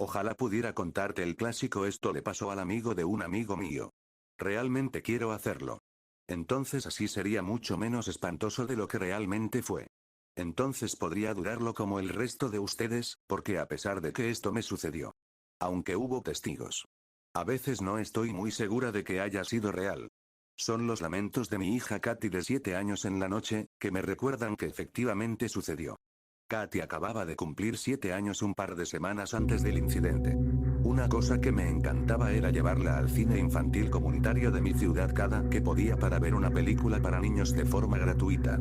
Ojalá pudiera contarte el clásico esto le pasó al amigo de un amigo mío. Realmente quiero hacerlo. Entonces así sería mucho menos espantoso de lo que realmente fue. Entonces podría durarlo como el resto de ustedes, porque a pesar de que esto me sucedió. Aunque hubo testigos. A veces no estoy muy segura de que haya sido real. Son los lamentos de mi hija Katy de 7 años en la noche, que me recuerdan que efectivamente sucedió. Katy acababa de cumplir 7 años un par de semanas antes del incidente. Una cosa que me encantaba era llevarla al cine infantil comunitario de mi ciudad cada que podía para ver una película para niños de forma gratuita.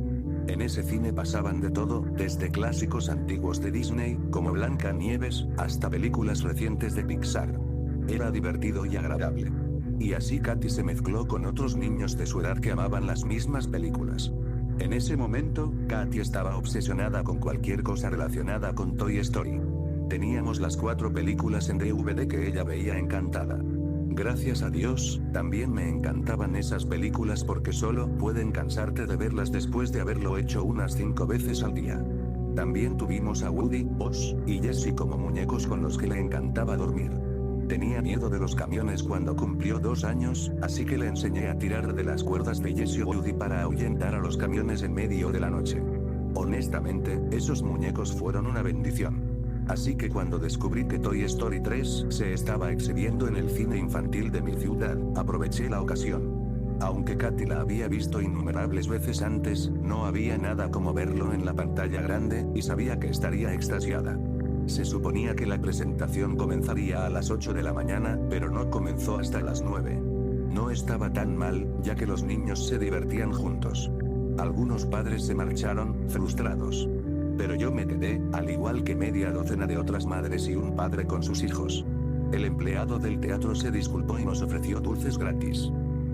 En ese cine pasaban de todo, desde clásicos antiguos de Disney, como Blancanieves, hasta películas recientes de Pixar. Era divertido y agradable. Y así Katy se mezcló con otros niños de su edad que amaban las mismas películas. En ese momento, Katy estaba obsesionada con cualquier cosa relacionada con Toy Story. Teníamos las 4 películas en DVD que ella veía encantada. Gracias a Dios, también me encantaban esas películas porque solo pueden cansarte de verlas después de haberlo hecho unas 5 veces al día. También tuvimos a Woody, Buzz y Jessie como muñecos con los que le encantaba dormir. Tenía miedo de los camiones cuando cumplió 2 años, así que le enseñé a tirar de las cuerdas de Jessie o Woody para ahuyentar a los camiones en medio de la noche. Honestamente, esos muñecos fueron una bendición. Así que cuando descubrí que Toy Story 3 se estaba exhibiendo en el cine infantil de mi ciudad, aproveché la ocasión. Aunque Katy la había visto innumerables veces antes, no había nada como verlo en la pantalla grande, y sabía que estaría extasiada. Se suponía que la presentación comenzaría a las 8 de la mañana, pero no comenzó hasta las 9. No estaba tan mal, ya que los niños se divertían juntos. Algunos padres se marcharon, frustrados. Pero yo me quedé, al igual que media docena de otras madres y un padre con sus hijos. El empleado del teatro se disculpó y nos ofreció dulces gratis.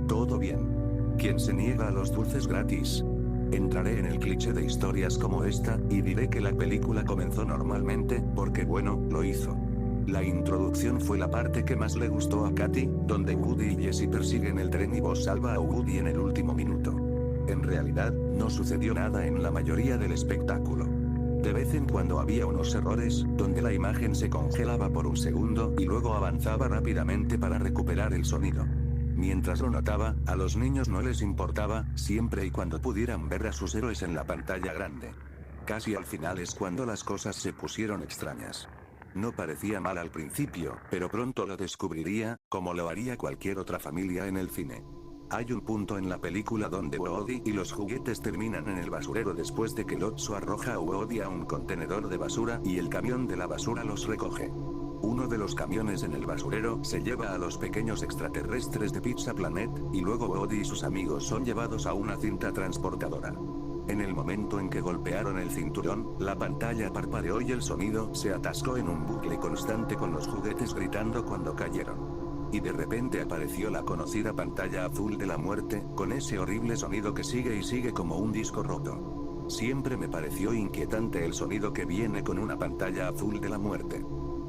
Todo bien. ¿Quién se niega a los dulces gratis? Entraré en el cliché de historias como esta, y diré que la película comenzó normalmente, porque bueno, lo hizo. La introducción fue la parte que más le gustó a Katy, donde Woody y Jessie persiguen el tren y Buzz salva a Woody en el último minuto. En realidad, no sucedió nada en la mayoría del espectáculo. De vez en cuando había unos errores, donde la imagen se congelaba por un segundo y luego avanzaba rápidamente para recuperar el sonido. Mientras lo notaba, a los niños no les importaba, siempre y cuando pudieran ver a sus héroes en la pantalla grande. Casi al final es cuando las cosas se pusieron extrañas. No parecía mal al principio, pero pronto lo descubriría, como lo haría cualquier otra familia en el cine. Hay un punto en la película donde Woody y los juguetes terminan en el basurero después de que Lotso arroja a Woody a un contenedor de basura y el camión de la basura los recoge. Uno de los camiones en el basurero se lleva a los pequeños extraterrestres de Pizza Planet, y luego Woody y sus amigos son llevados a una cinta transportadora. En el momento en que golpearon el cinturón, la pantalla parpadeó y el sonido se atascó en un bucle constante con los juguetes gritando cuando cayeron. Y de repente apareció la conocida pantalla azul de la muerte, con ese horrible sonido que sigue y sigue como un disco roto. Siempre me pareció inquietante el sonido que viene con una pantalla azul de la muerte.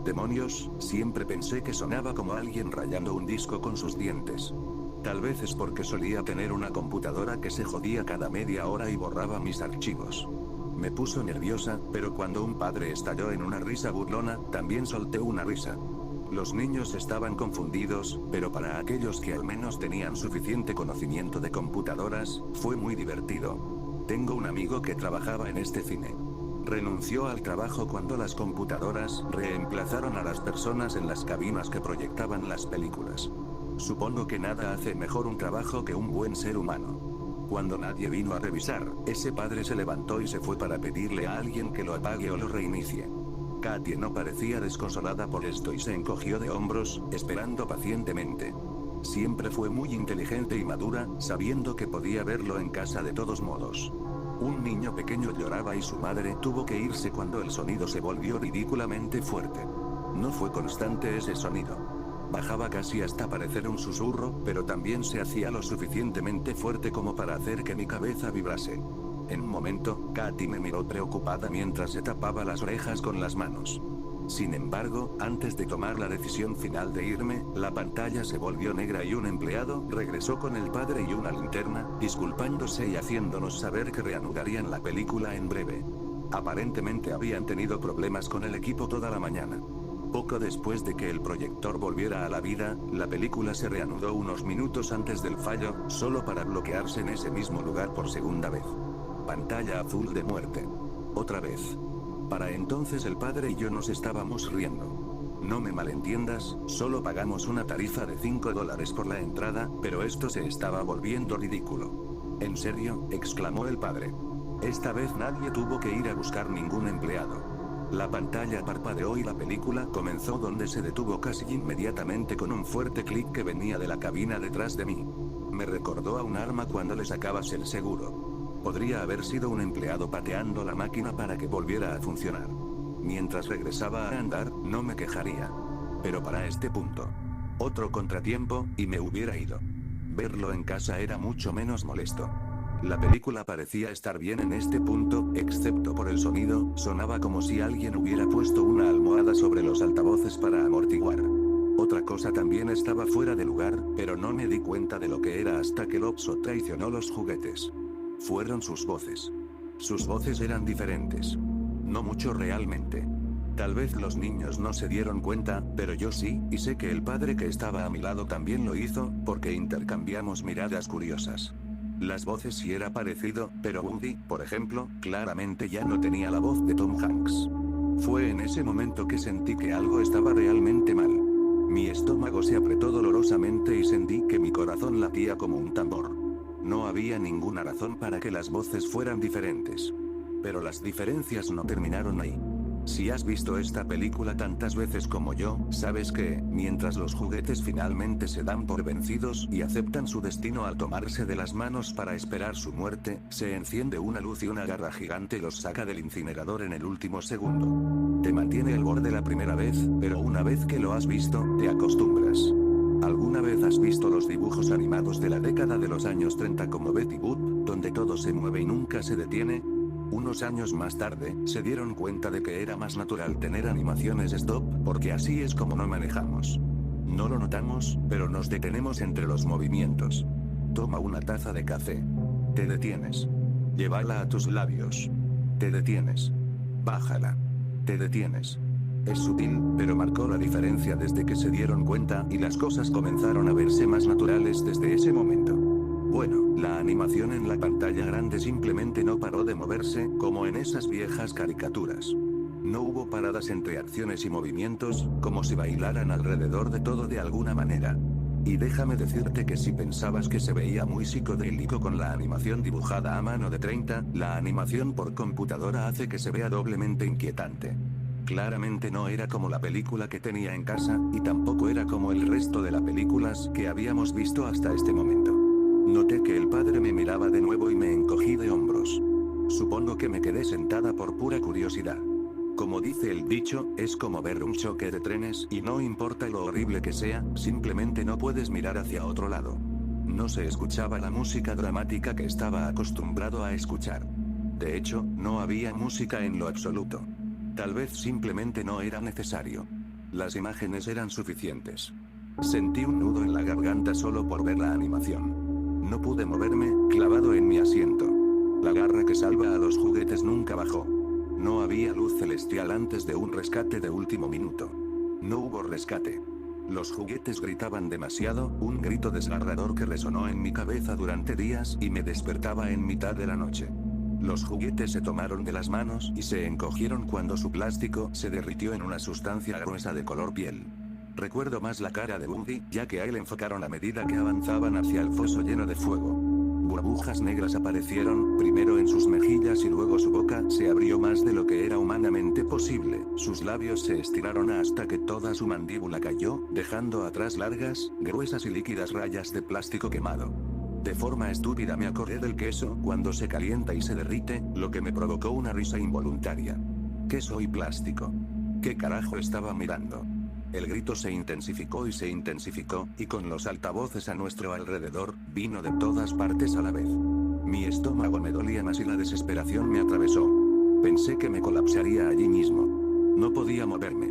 Demonios, siempre pensé que sonaba como alguien rayando un disco con sus dientes. Tal vez es porque solía tener una computadora que se jodía cada media hora y borraba mis archivos. Me puso nerviosa, pero cuando un padre estalló en una risa burlona, también solté una risa. Los niños estaban confundidos, pero para aquellos que al menos tenían suficiente conocimiento de computadoras, fue muy divertido. Tengo un amigo que trabajaba en este cine. Renunció al trabajo cuando las computadoras reemplazaron a las personas en las cabinas que proyectaban las películas. Supongo que nada hace mejor un trabajo que un buen ser humano. Cuando nadie vino a revisar, ese padre se levantó y se fue para pedirle a alguien que lo apague o lo reinicie. Katy no parecía desconsolada por esto y se encogió de hombros, esperando pacientemente. Siempre fue muy inteligente y madura, sabiendo que podía verlo en casa de todos modos. Un niño pequeño lloraba y su madre tuvo que irse cuando el sonido se volvió ridículamente fuerte. No fue constante ese sonido. Bajaba casi hasta parecer un susurro, pero también se hacía lo suficientemente fuerte como para hacer que mi cabeza vibrase. En un momento, Katy me miró preocupada mientras se tapaba las orejas con las manos. Sin embargo, antes de tomar la decisión final de irme, la pantalla se volvió negra y un empleado regresó con el padre y una linterna, disculpándose y haciéndonos saber que reanudarían la película en breve. Aparentemente habían tenido problemas con el equipo toda la mañana. Poco después de que el proyector volviera a la vida, la película se reanudó unos minutos antes del fallo, solo para bloquearse en ese mismo lugar por segunda vez. Pantalla azul de muerte. Otra vez. Para entonces el padre y yo nos estábamos riendo. No me malentiendas, solo pagamos una tarifa de $5 por la entrada, pero esto se estaba volviendo ridículo. ¿En serio?, exclamó el padre. Esta vez nadie tuvo que ir a buscar ningún empleado. La pantalla parpadeó y la película comenzó donde se detuvo casi inmediatamente con un fuerte clic que venía de la cabina detrás de mí. Me recordó a un arma cuando le sacabas el seguro. Podría haber sido un empleado pateando la máquina para que volviera a funcionar. Mientras regresaba a andar, no me quejaría. Pero para este punto. Otro contratiempo, y me hubiera ido. Verlo en casa era mucho menos molesto. La película parecía estar bien en este punto, excepto por el sonido, sonaba como si alguien hubiera puesto una almohada sobre los altavoces para amortiguar. Otra cosa también estaba fuera de lugar, pero no me di cuenta de lo que era hasta que Lopso traicionó los juguetes. Fueron sus voces. Sus voces eran diferentes. No mucho realmente. Tal vez los niños no se dieron cuenta, pero yo sí, y sé que el padre que estaba a mi lado también lo hizo, porque intercambiamos miradas curiosas. Las voces sí era parecido, pero Woody, por ejemplo, claramente ya no tenía la voz de Tom Hanks. Fue en ese momento que sentí que algo estaba realmente mal. Mi estómago se apretó dolorosamente y sentí que mi corazón latía como un tambor. No había ninguna razón para que las voces fueran diferentes. Pero las diferencias no terminaron ahí. Si has visto esta película tantas veces como yo, sabes que, mientras los juguetes finalmente se dan por vencidos y aceptan su destino al tomarse de las manos para esperar su muerte, se enciende una luz y una garra gigante los saca del incinerador en el último segundo. Te mantiene al borde la primera vez, pero una vez que lo has visto, te acostumbras. ¿Alguna vez has visto los dibujos animados de la década de los años 30 como Betty Boop, donde todo se mueve y nunca se detiene? Unos años más tarde, se dieron cuenta de que era más natural tener animaciones stop, porque así es como no manejamos. No lo notamos, pero nos detenemos entre los movimientos. Toma una taza de café. Te detienes. Llévala a tus labios. Te detienes. Bájala. Te detienes. Es sutil, pero marcó la diferencia desde que se dieron cuenta y las cosas comenzaron a verse más naturales desde ese momento. Bueno, la animación en la pantalla grande simplemente no paró de moverse, como en esas viejas caricaturas. No hubo paradas entre acciones y movimientos, como si bailaran alrededor de todo de alguna manera. Y déjame decirte que si pensabas que se veía muy psicodélico con la animación dibujada a mano de 30, la animación por computadora hace que se vea doblemente inquietante. Claramente no era como la película que tenía en casa, y tampoco era como el resto de las películas que habíamos visto hasta este momento. Noté que el padre me miraba de nuevo y me encogí de hombros. Supongo que me quedé sentada por pura curiosidad. Como dice el dicho, es como ver un choque de trenes y no importa lo horrible que sea, simplemente no puedes mirar hacia otro lado. No se escuchaba la música dramática que estaba acostumbrado a escuchar. De hecho, no había música en lo absoluto. Tal vez simplemente no era necesario. Las imágenes eran suficientes. Sentí un nudo en la garganta solo por ver la animación. No pude moverme, clavado en mi asiento. La garra que salva a los juguetes nunca bajó. No había luz celestial antes de un rescate de último minuto. No hubo rescate. Los juguetes gritaban demasiado, un grito desgarrador que resonó en mi cabeza durante días y me despertaba en mitad de la noche. Los juguetes se tomaron de las manos y se encogieron cuando su plástico se derritió en una sustancia gruesa de color piel. Recuerdo más la cara de Woody, ya que a él enfocaron a medida que avanzaban hacia el foso lleno de fuego. Burbujas negras aparecieron, primero en sus mejillas y luego su boca se abrió más de lo que era humanamente posible. Sus labios se estiraron hasta que toda su mandíbula cayó, dejando atrás largas, gruesas y líquidas rayas de plástico quemado. De forma estúpida me acordé del queso cuando se calienta y se derrite, lo que me provocó una risa involuntaria. ¿Queso y plástico? ¿Qué carajo estaba mirando? El grito se intensificó, y con los altavoces a nuestro alrededor, vino de todas partes a la vez. Mi estómago me dolía más y la desesperación me atravesó. Pensé que me colapsaría allí mismo. No podía moverme.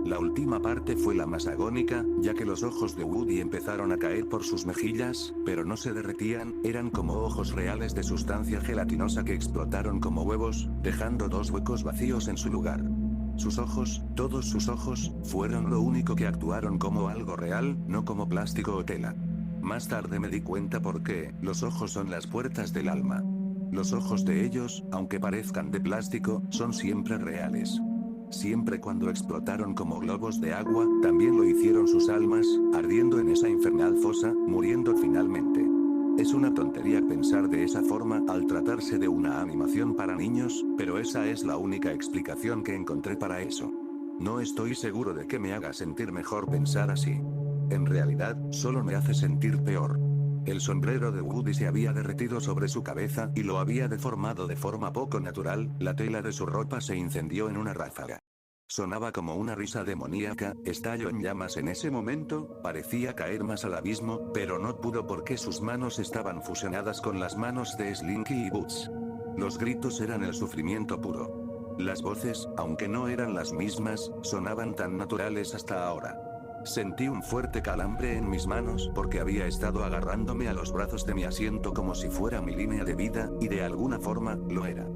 La última parte fue la más agónica, ya que los ojos de Woody empezaron a caer por sus mejillas, pero no se derretían, eran como ojos reales de sustancia gelatinosa que explotaron como huevos, dejando dos huecos vacíos en su lugar. Sus ojos, todos sus ojos, fueron lo único que actuaron como algo real, no como plástico o tela. Más tarde me di cuenta por qué, los ojos son las puertas del alma. Los ojos de ellos, aunque parezcan de plástico, son siempre reales. Siempre cuando explotaron como globos de agua, también lo hicieron sus almas, ardiendo en esa infernal fosa, muriendo finalmente. Es una tontería pensar de esa forma al tratarse de una animación para niños, pero esa es la única explicación que encontré para eso. No estoy seguro de que me haga sentir mejor pensar así. En realidad, solo me hace sentir peor. El sombrero de Woody se había derretido sobre su cabeza y lo había deformado de forma poco natural, la tela de su ropa se incendió en una ráfaga. Sonaba como una risa demoníaca, estalló en llamas en ese momento, parecía caer más al abismo, pero no pudo porque sus manos estaban fusionadas con las manos de Slinky y Boots. Los gritos eran el sufrimiento puro. Las voces, aunque no eran las mismas, sonaban tan naturales hasta ahora. Sentí un fuerte calambre en mis manos porque había estado agarrándome a los brazos de mi asiento como si fuera mi línea de vida, y de alguna forma, lo era.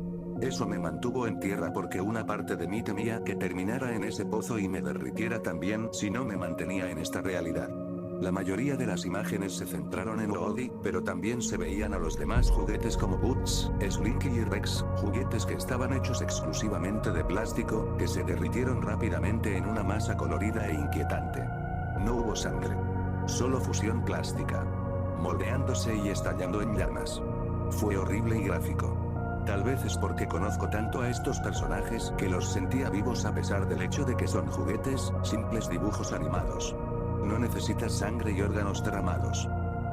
Eso me mantuvo en tierra porque una parte de mí temía que terminara en ese pozo y me derritiera también si no me mantenía en esta realidad. La mayoría de las imágenes se centraron en Woody, pero también se veían a los demás juguetes como Boots, Slinky y Rex, juguetes que estaban hechos exclusivamente de plástico, que se derritieron rápidamente en una masa colorida e inquietante. No hubo sangre. Solo fusión plástica. Moldeándose y estallando en llamas. Fue horrible y gráfico. Tal vez es porque conozco tanto a estos personajes que los sentía vivos a pesar del hecho de que son juguetes, simples dibujos animados. No necesitas sangre y órganos tramados.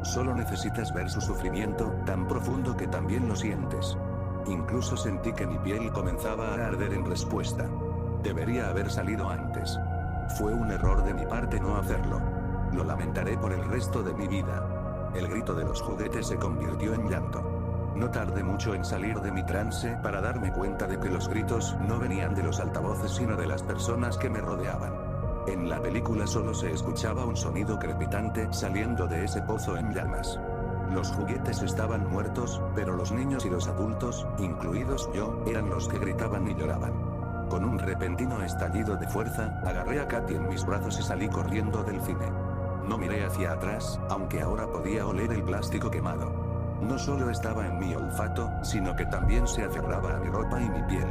Solo necesitas ver su sufrimiento, tan profundo que también lo sientes. Incluso sentí que mi piel comenzaba a arder en respuesta. Debería haber salido antes. Fue un error de mi parte no hacerlo. Lo lamentaré por el resto de mi vida. El grito de los juguetes se convirtió en llanto. No tardé mucho en salir de mi trance para darme cuenta de que los gritos no venían de los altavoces sino de las personas que me rodeaban. En la película solo se escuchaba un sonido crepitante saliendo de ese pozo en llamas. Los juguetes estaban muertos, pero los niños y los adultos, incluidos yo, eran los que gritaban y lloraban. Con un repentino estallido de fuerza, agarré a Katy en mis brazos y salí corriendo del cine. No miré hacia atrás, aunque ahora podía oler el plástico quemado. No solo estaba en mi olfato, sino que también se aferraba a mi ropa y mi piel.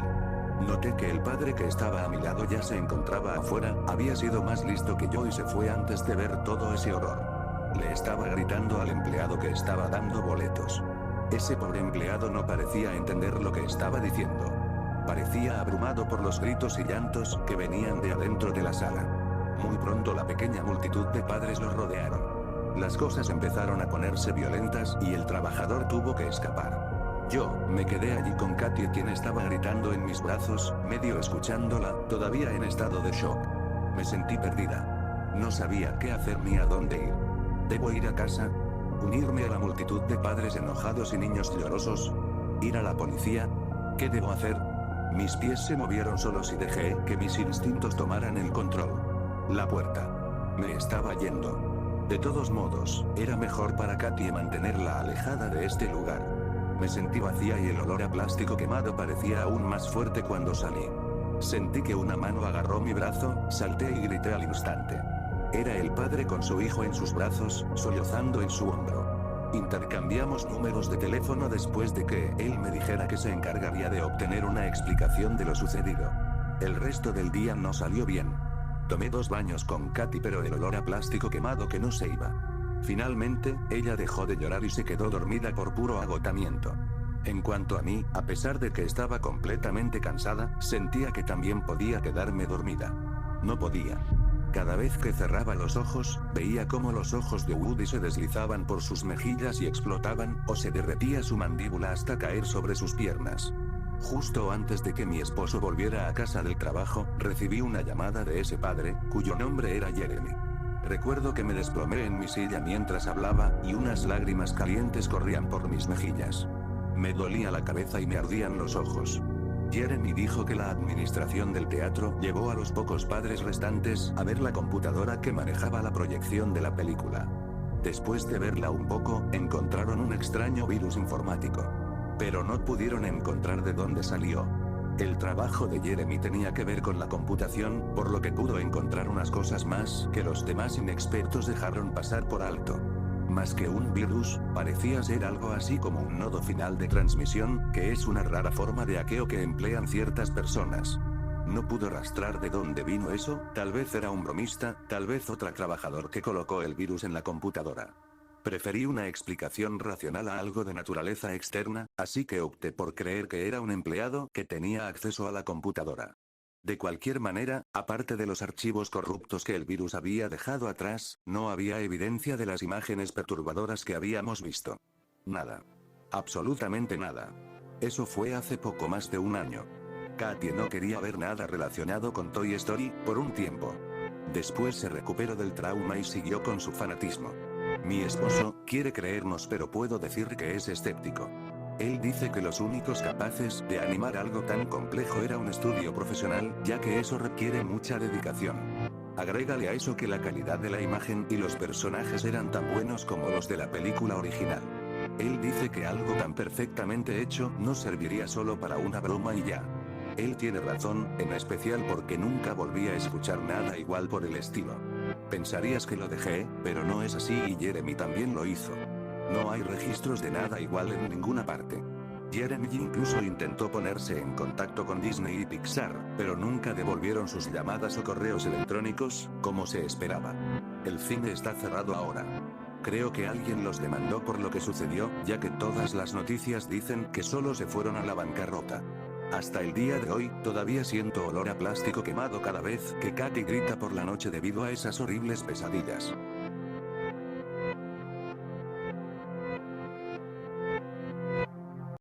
Noté que el padre que estaba a mi lado ya se encontraba afuera, había sido más listo que yo y se fue antes de ver todo ese horror. Le estaba gritando al empleado que estaba dando boletos. Ese pobre empleado no parecía entender lo que estaba diciendo. Parecía abrumado por los gritos y llantos que venían de adentro de la sala. Muy pronto la pequeña multitud de padres los rodearon. Las cosas empezaron a ponerse violentas y el trabajador tuvo que escapar. Yo, me quedé allí con Katy quien estaba gritando en mis brazos, medio escuchándola, todavía en estado de shock. Me sentí perdida. No sabía qué hacer ni a dónde ir. ¿Debo ir a casa? ¿Unirme a la multitud de padres enojados y niños llorosos? ¿Ir a la policía? ¿Qué debo hacer? Mis pies se movieron solos y dejé que mis instintos tomaran el control. La puerta. Me estaba yendo. De todos modos, era mejor para Katy mantenerla alejada de este lugar. Me sentí vacía y el olor a plástico quemado parecía aún más fuerte cuando salí. Sentí que una mano agarró mi brazo, salté y grité al instante. Era el padre con su hijo en sus brazos, sollozando en su hombro. Intercambiamos números de teléfono después de que él me dijera que se encargaría de obtener una explicación de lo sucedido. El resto del día no salió bien. Tomé 2 baños con Katy pero el olor a plástico quemado que no se iba. Finalmente, ella dejó de llorar y se quedó dormida por puro agotamiento. En cuanto a mí, a pesar de que estaba completamente cansada, sentía que también podía quedarme dormida. No podía. Cada vez que cerraba los ojos, veía cómo los ojos de Woody se deslizaban por sus mejillas y explotaban, o se derretía su mandíbula hasta caer sobre sus piernas. Justo antes de que mi esposo volviera a casa del trabajo, recibí una llamada de ese padre, cuyo nombre era Jeremy. Recuerdo que me desplomé en mi silla mientras hablaba, y unas lágrimas calientes corrían por mis mejillas. Me dolía la cabeza y me ardían los ojos. Jeremy dijo que la administración del teatro llevó a los pocos padres restantes a ver la computadora que manejaba la proyección de la película. Después de verla un poco, encontraron un extraño virus informático. Pero no pudieron encontrar de dónde salió. El trabajo de Jeremy tenía que ver con la computación, por lo que pudo encontrar unas cosas más que los demás inexpertos dejaron pasar por alto. Más que un virus, parecía ser algo así como un nodo final de transmisión, que es una rara forma de hackeo que emplean ciertas personas. No pudo rastrar de dónde vino eso, tal vez era un bromista, tal vez otro trabajador que colocó el virus en la computadora. Preferí una explicación racional a algo de naturaleza externa, así que opté por creer que era un empleado que tenía acceso a la computadora. De cualquier manera, aparte de los archivos corruptos que el virus había dejado atrás, no había evidencia de las imágenes perturbadoras que habíamos visto. Nada. Absolutamente nada. Eso fue hace poco más de un año. Katie no quería ver nada relacionado con Toy Story, por un tiempo. Después se recuperó del trauma y siguió con su fanatismo. Mi esposo quiere creernos, pero puedo decir que es escéptico. Él dice que los únicos capaces de animar algo tan complejo era un estudio profesional, ya que eso requiere mucha dedicación. Agrégale a eso que la calidad de la imagen y los personajes eran tan buenos como los de la película original. Él dice que algo tan perfectamente hecho no serviría solo para una broma y ya. Él tiene razón, en especial porque nunca volví a escuchar nada igual por el estilo. Pensarías que lo dejé, pero no es así y Jeremy también lo hizo. No hay registros de nada igual en ninguna parte. Jeremy incluso intentó ponerse en contacto con Disney y Pixar, pero nunca devolvieron sus llamadas o correos electrónicos, como se esperaba. El cine está cerrado ahora. Creo que alguien los demandó por lo que sucedió, ya que todas las noticias dicen que solo se fueron a la bancarrota. Hasta el día de hoy, todavía siento olor a plástico quemado cada vez que Katy grita por la noche debido a esas horribles pesadillas.